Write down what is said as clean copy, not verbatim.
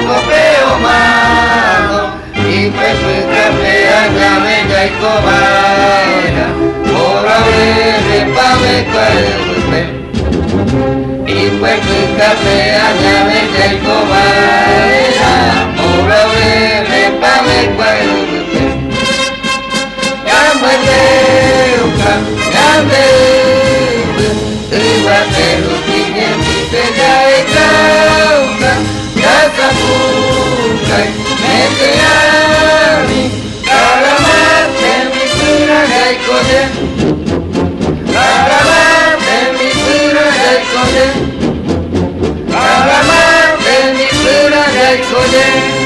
copeo malo, y pues café allá me ya y cobaira, por haber pa me cuelgue, y pues café allá me ya y cobaira, por haber pa me cuelgue, ya me deuca, ya me iba a ser lo que mi se ya y cauca, ya se apunta y me quedé para más de mi pura y coger, para más de mi pura y coger, para más de mi pura y coger.